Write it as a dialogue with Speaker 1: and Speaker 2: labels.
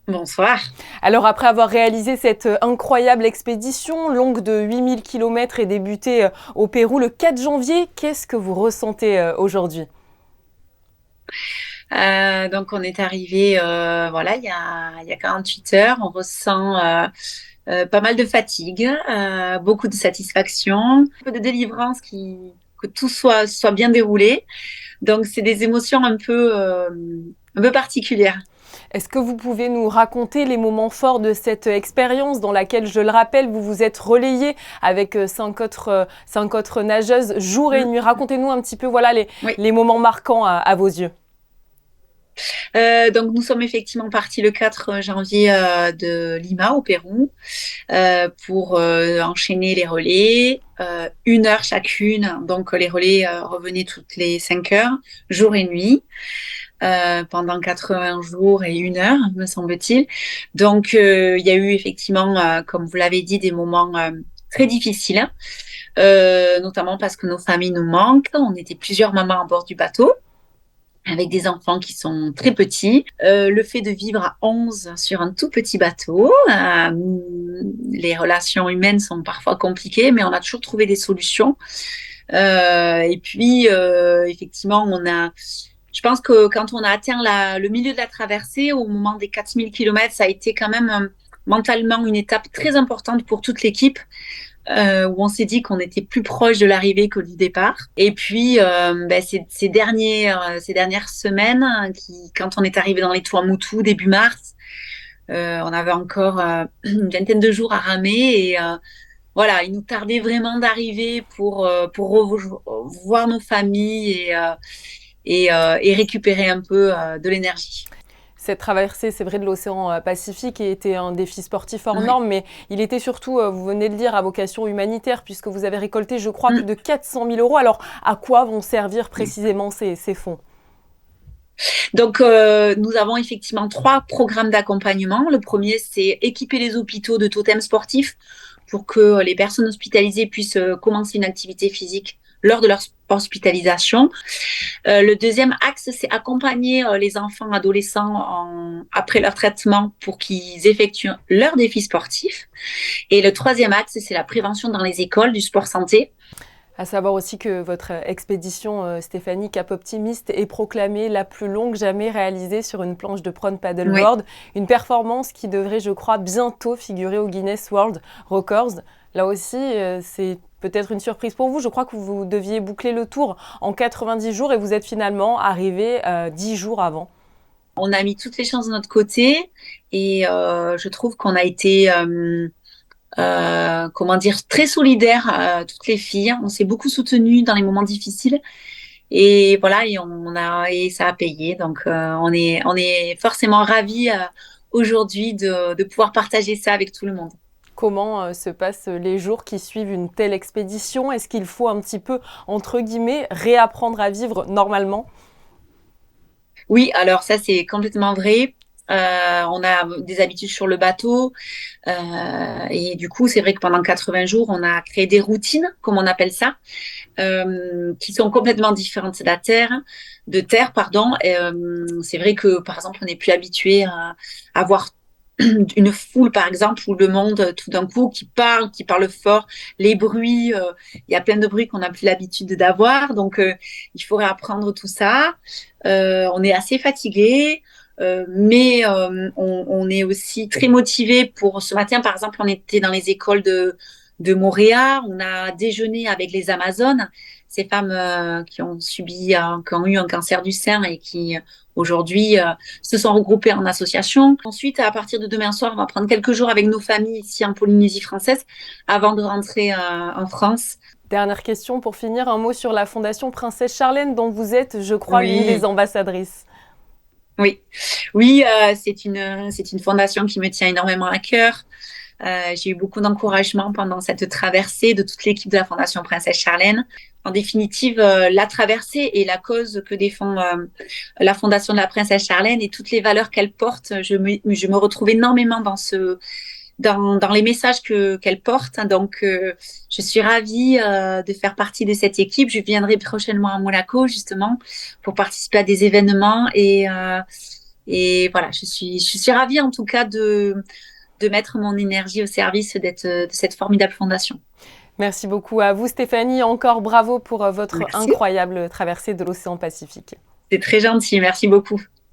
Speaker 1: Bonsoir.
Speaker 2: Alors après avoir réalisé cette incroyable expédition longue de 8000 km et débutée au Pérou le 4 janvier, qu'est-ce que vous ressentez aujourd'hui?
Speaker 1: Donc on est arrivé, voilà, il y a 48 heures. On ressent pas mal de fatigue, beaucoup de satisfaction, un peu de délivrance, que tout soit bien déroulé. Donc c'est des émotions un peu particulières.
Speaker 2: Est-ce que vous pouvez nous raconter les moments forts de cette expérience dans laquelle, je le rappelle, vous vous êtes relayé avec cinq autres nageuses jour et
Speaker 1: Mm.
Speaker 2: nuit? Racontez-nous un petit peu voilà,
Speaker 1: Oui.
Speaker 2: les moments marquants à vos yeux.
Speaker 1: Donc nous sommes effectivement partis le 4 janvier de Lima au Pérou pour enchaîner les relais, 1 heure chacune. Donc les relais revenaient toutes les 5 heures, jour et nuit, pendant 80 jours et 1 heure, me semble-t-il. Donc il y a eu effectivement, comme vous l'avez dit, des moments très difficiles, notamment parce que nos familles nous manquent. On était plusieurs mamans à bord du bateau avec des enfants qui sont très petits. Le fait de vivre à 11 sur un tout petit bateau, les relations humaines sont parfois compliquées, mais on a toujours trouvé des solutions. Et puis, effectivement, je pense que quand on a atteint le milieu de la traversée, au moment des 4000 km, ça a été quand même mentalement une étape très importante pour toute l'équipe, où on s'est dit qu'on était plus proche de l'arrivée que du départ. Et puis, ces dernières semaines, quand on est arrivé dans les Tuamotu début mars, on avait encore une vingtaine de jours à ramer et voilà, il nous tardait vraiment d'arriver pour revoir nos familles et récupérer un peu de l'énergie.
Speaker 2: Cette traversée, c'est vrai, de l'océan Pacifique était un défi sportif hors
Speaker 1: Ouais.
Speaker 2: norme, mais il était surtout, vous venez de le dire, à vocation humanitaire, puisque vous avez récolté, je crois, plus
Speaker 1: Mm.
Speaker 2: de 400 000 euros. Alors, à quoi vont servir précisément ces fonds?
Speaker 1: Donc, nous avons effectivement 3 programmes d'accompagnement. Le premier, c'est équiper les hôpitaux de totems sportifs pour que les personnes hospitalisées puissent commencer une activité physique lors de leur hospitalisation. Le deuxième axe, c'est accompagner les enfants, adolescents après leur traitement pour qu'ils effectuent leur défi sportif. Et le troisième axe, c'est la prévention dans les écoles du sport santé.
Speaker 2: À savoir aussi que votre expédition Stéphanie Cap Optimiste est proclamée la plus longue jamais réalisée sur une planche de prone
Speaker 1: Oui.
Speaker 2: paddleboard, une performance qui devrait, je crois, bientôt figurer au Guinness World Records. Là aussi, c'est peut-être une surprise pour vous. Je crois que vous deviez boucler le tour en 90 jours et vous êtes finalement arrivé 10 jours avant.
Speaker 1: On a mis toutes les chances de notre côté et je trouve qu'on a été comment dire, très solidaires, toutes les filles. On s'est beaucoup soutenues dans les moments difficiles. Et voilà, et ça a payé. Donc, on est forcément ravis aujourd'hui de pouvoir partager ça avec tout le monde.
Speaker 2: Comment se passent les jours qui suivent une telle expédition? Est-ce qu'il faut un petit peu, entre guillemets, réapprendre à vivre normalement?
Speaker 1: Oui, alors ça, c'est complètement vrai. On a des habitudes sur le bateau. Et du coup, c'est vrai que pendant 80 jours, on a créé des routines, comme on appelle ça, qui sont complètement différentes de terre, pardon. C'est vrai que, par exemple, on n'est plus habitué à voir une foule, par exemple, où le monde, tout d'un coup, qui parle fort, les bruits, il y a plein de bruits qu'on n'a plus l'habitude d'avoir. Donc, il faut réapprendre tout ça. On est assez fatigué. Mais on est aussi très motivé pour ce matin. Par exemple, on était dans les écoles de Montréal. On a déjeuné avec les Amazones, ces femmes qui ont eu un cancer du sein et qui aujourd'hui se sont regroupées en association. Ensuite, à partir de demain soir, on va prendre quelques jours avec nos familles ici en Polynésie française avant de rentrer en France.
Speaker 2: Dernière question pour finir, un mot sur la Fondation Princesse Charlène dont vous êtes, je crois, l'une des
Speaker 1: Oui,
Speaker 2: ambassadrices.
Speaker 1: oui, oui, c'est une fondation qui me tient énormément à cœur. J'ai eu beaucoup d'encouragement pendant cette traversée de toute l'équipe de la Fondation Princesse Charlène. En définitive, la traversée et la cause que défend la Fondation de la Princesse Charlène et toutes les valeurs qu'elle porte, je me retrouve énormément dans les messages qu'elle porte. Donc, je suis ravie de faire partie de cette équipe. Je viendrai prochainement à Monaco, justement, pour participer à des événements Et voilà, je suis ravie en tout cas de mettre mon énergie au service de cette formidable fondation.
Speaker 2: Merci beaucoup à vous, Stéphanie. Encore bravo pour votre
Speaker 1: Merci.
Speaker 2: incroyable traversée de l'océan Pacifique.
Speaker 1: C'est très gentil. Merci beaucoup.